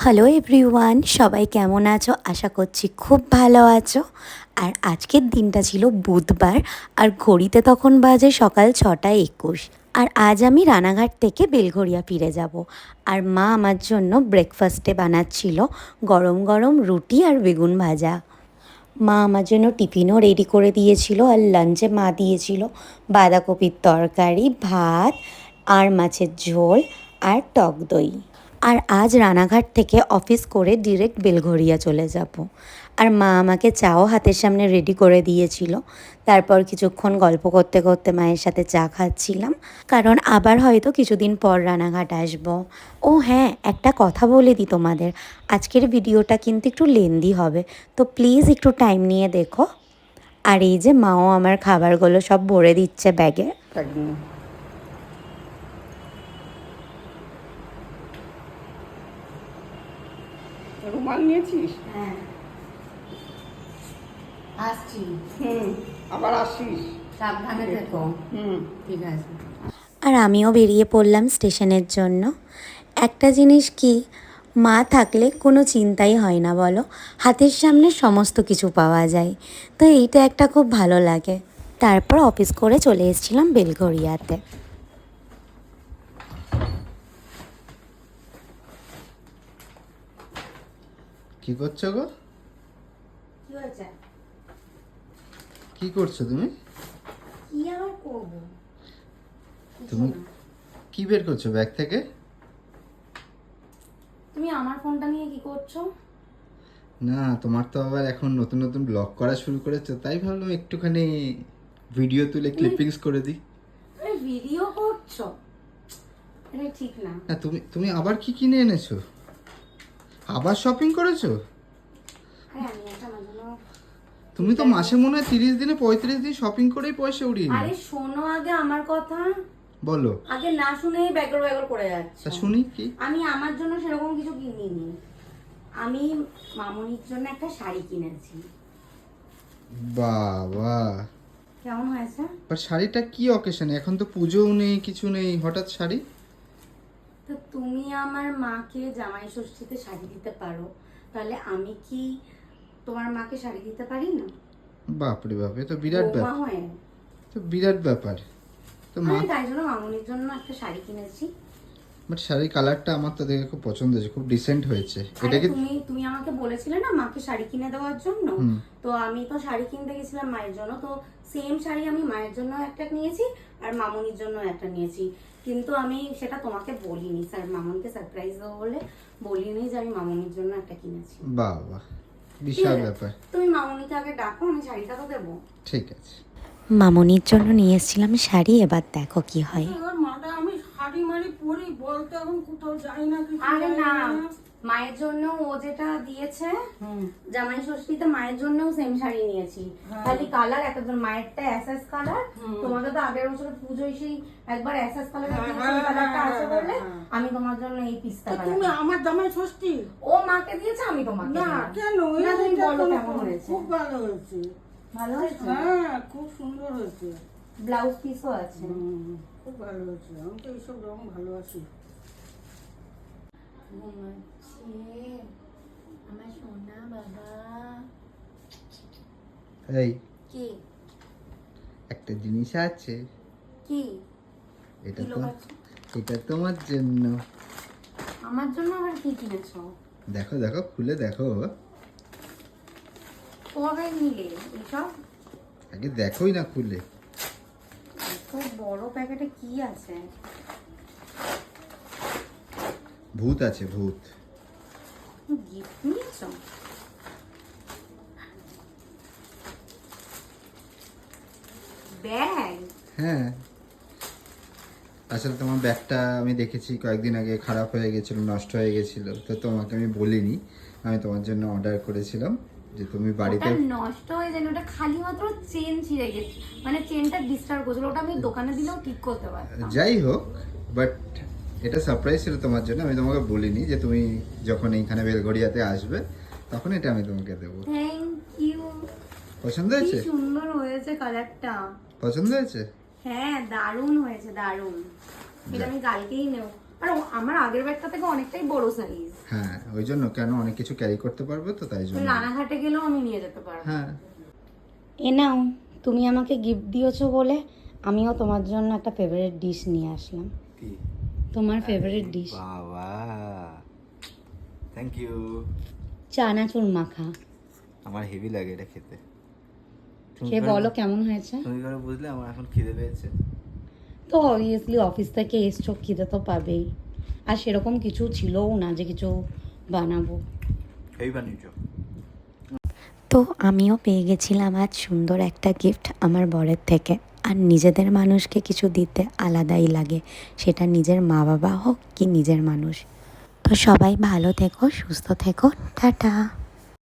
Hello everyone, সবাই কেমন আছো? আশা করছি খুব ভালো আছো। আর আজকের দিনটা ছিল বুধবার, আর ঘড়িতে তখন বাজে সকাল 6:21। আর আজ আমি রানাঘাট থেকে বেলঘরিয়া ফিরে যাব। আর মা আমার জন্য ব্রেকফাস্টে বানাচ্ছিল গরম গরম রুটি আর বেগুন ভাজা। মা আমার জন্য টিফিনও রেডি করে দিয়েছিল, আর লাঞ্চে মা দিয়েছিল বাঁধাকপির তরকারি, ভাত আর মাছের ঝোল আর টক দই। আর আজ রানাঘাট থেকে অফিস করে ডিরেক্ট বেলঘরিয়া চলে যাব। আর মা আমাকে চাও হাতের সামনে রেডি করে দিয়েছিল। তারপর কিছুক্ষণ গল্প করতে করতে মায়ের সাথে চা খাচ্ছিলাম, কারণ আবার হয়তো কিছুদিন পর রানাঘাট আসব। ও হ্যাঁ, একটা কথা বলে দিই তোমাদের, আজকের ভিডিওটা কিন্তু একটু লেন্দি হবে, তো প্লিজ একটু টাইম নিয়ে দেখো। আর এই যে মাও আমার খাবারগুলো সব ভরে দিচ্ছে ব্যাগে। রুমাল নিয়েছিস? হ্যাঁ, আসছি। আবার আসিস। সাবধানে থেকো। ঠিক আছে। আর আমিও বেরিয়ে পড়লাম স্টেশনের জন্য। একটা জিনিস কি, মা থাকলে কোনো চিন্তাই হয় না বলো, হাতের সামনে সমস্ত কিছু পাওয়া যায়, তো এইটা একটা খুব ভালো লাগে। তারপর অফিস করে চলে এসেছিলাম বেলঘরিয়াতে। কি করছো গো? কি হয়েছে? কি করছো তুমি? কি আবার করবো? তুমি কি বের করছো ব্যাগ থেকে? তুমি আমার ফোনটা নিয়ে কি করছো? না, তোমার তো আবার এখন নতুন নতুন ব্লগ করা শুরু করেছো, তাই ভাবলাম একটুখানি ভিডিও তুলে ক্লিপিংস করে দিই। আরে ভিডিও করছো? এটা ঠিক না। না, তুমি তুমি আবার কি কিনে এনেছো? আবার শপিং করেছো? আরে আমি একটা আমার জন্য। তুমি তো মাসে মনে হয় 30 দিনে 35 দিন শপিং করেই পয়সা উড়িয়ে আরে নিও। শোনো আগে আমার কথা। বলো। আগে না শুনেই ব্যাগর ব্যাগর করে যাচ্ছে। তা শুনি কি? আমি আমার জন্য সেরকম কিছু কিনিনি। আমি মামনির জন্য একটা শাড়ি কিনেছি। বাবা, কেমন হয়েছে? আর শাড়িটা কি অকেশনে? এখন তো পুজোও নেই, কিছু নেই, হঠাৎ শাড়ি? তো তুমি আমার মাকে জামাই ষষ্ঠীতে শাড়ি দিতে পারো, তাহলে আমি কি তোমার মাকে শাড়ি দিতে পারি না? বাপরে বাপ, এ তো বিরাট বৌমা ব্যাপার। হয়ে। তো বিরাট ব্যাপার। তো মা, আমি তাই জন্য মামনির জন্য একটা শাড়ি কিনেছি। বাট শাড়ির কালারটা আমার তো দেখে খুব পছন্দ হয়েছে, খুব ডিসেন্ট হয়েছে। এটা আরে কি? তুমি তুমি আমাকে বলেছিলে না মাকে শাড়ি কিনে দেওয়ার জন্য, হুম। তো আমি তো শাড়ি কিনতে গেছিলাম মায়ের জন্য, তো সেম শাড়ি আমি মায়ের জন্য একটা নিয়েছি আর মামনির জন্য একটা নিয়েছি। কিন্তু আমি সেটা তোমাকে বলিনি, স্যার মামনকে সারপ্রাইজ দেবো বলে বলিনি যে আমি মামনির জন্য একটা কিনেছি। বাহ বাহ, বিশাল ঠিক আছে, ব্যাপার। তুমি মামনিকে আগে ডাকো, আমি শাড়িটা তো দেবো। ঠিক আছে। মামনির জন্য নিয়ে এসেছিলাম শাড়ি, এবার দেখো কি হয়। এবার মাটা আমি শাড়ি মাড়ি পরি বলতে এখন কোথাও যাই না কিছু। আরে যাই না, মায়ের জন্য ও যেটা দিয়েছে জামাই ষষ্ঠীতে মায়ের জন্যও সেম শাড়ি নিয়েছি। খালি কালার একদম মায়েরটা অ্যাসেস কালার, তোমাকে তো আগের বছর পুজোয় সেই একবার অ্যাসেস কালার কালারটা আছে বলে আমি তোমার জন্য এই পিস্তা তা কালার। তুমি আমার জামাই ষষ্ঠী? ও মাকে দিয়েছে, আমি তোমাকে না দিলাম। কেন? না, তুমি এইটা বলো কোনো কেমন হয়েছে। খুব ভালো হয়েছে। ভালো হয়েছে? হ্যাঁ, খুব সুন্দর হয়েছে। ব্লাউজ পিসও আছে। খুব ভালো হয়েছে। আমি তো এইসব রং ভালোবাসি। ঘুমাচ্ছে আমার সোনা বাবা। এই কি একটা জিনিস আছে, কি এটা কি তো, লোকাচ্ছ? এটা তোমার জন্য। আমার জন্য আবার কি কিনেছো? দেখো দেখো, খুলে দেখো। কবে নিলে এসব? আগে দেখোই না খুলে। এত বড় প্যাকেটে কি আছে? ভূত আছে, ভূত। গিফট নিয়েছো? ব্যাগ? হ্যাঁ, আসলে তোমার ব্যাগটা আমি দেখেছি কয়েকদিন আগে খারাপ হয়ে গেছিল, নষ্ট হয়ে গেছিল, তো তোমাকে আমি বলিনি। আমি তোমার জন্য অর্ডার করেছিলাম যে তুমি বাড়িতে। ওটা নষ্ট হয়ে যায় না, ওটা খালি মাত্র চেন ছিঁড়ে গেছে, মানে চেনটা ডিস্টার্ব করছিল, ওটা আমি দোকানে দিলেও ঠিক করতে পারতাম। যাই হোক, বাট এটা সারপ্রাইজ ছিল তোমার জন্য, আমি তোমাকে বলিনি যে তুমি যখন এইখানে বেলঘরিয়াতে আসবে তখন এটা আমি তোমাকে দেবো। Thank you. পছন্দ কি হয়েছে? সুন্দর হয়েছে কালারটা। পছন্দ হয়েছে? হ্যাঁ, দারুণ হয়েছে, দারুণ। এটা আমি কালকেই নেব, আর আমার আগের ব্যাগটা থেকে অনেকটাই বড় সাইজ। হ্যাঁ, ওই জন্য কেন অনেক কিছু ক্যারি করতে পারবো তো তাই জন্য। রানাঘাটে গেলেও আমি নিয়ে যেতে পারবো। হ্যাঁ। এ নাও, তুমি আমাকে গিফট দিয়েছো বলে আমিও তোমার জন্য একটা ফেভারিট ডিশ নিয়ে আসলাম। কি? তোমার ফেভারিট ডিশ বাবা, থ্যাংক ইউ। চানাচুর মাখা। আমার হেভি লাগে এটা খেতে। সে বলো কেমন হয়েছে। তুমি করে বুঝলে আমার এখন খিদে পেয়েছে। তো অবভিয়াসলি অফিস থেকে এসছো, খিদে তো পাবেই। আর সেরকম কিছু ছিলও না যে কিছু বানাবো। এই বানিয়েছো? তো আমিও পেয়ে গেছিলাম আজ সুন্দর একটা গিফট আমার বরের থেকে। আর নিজেদের মানুষকে কিছু দিতে আলাদাই লাগে, সেটা নিজের মা বাবা হোক কি নিজের মানুষ। তো সবাই ভালো থেকো, সুস্থ থেকো, টাটা।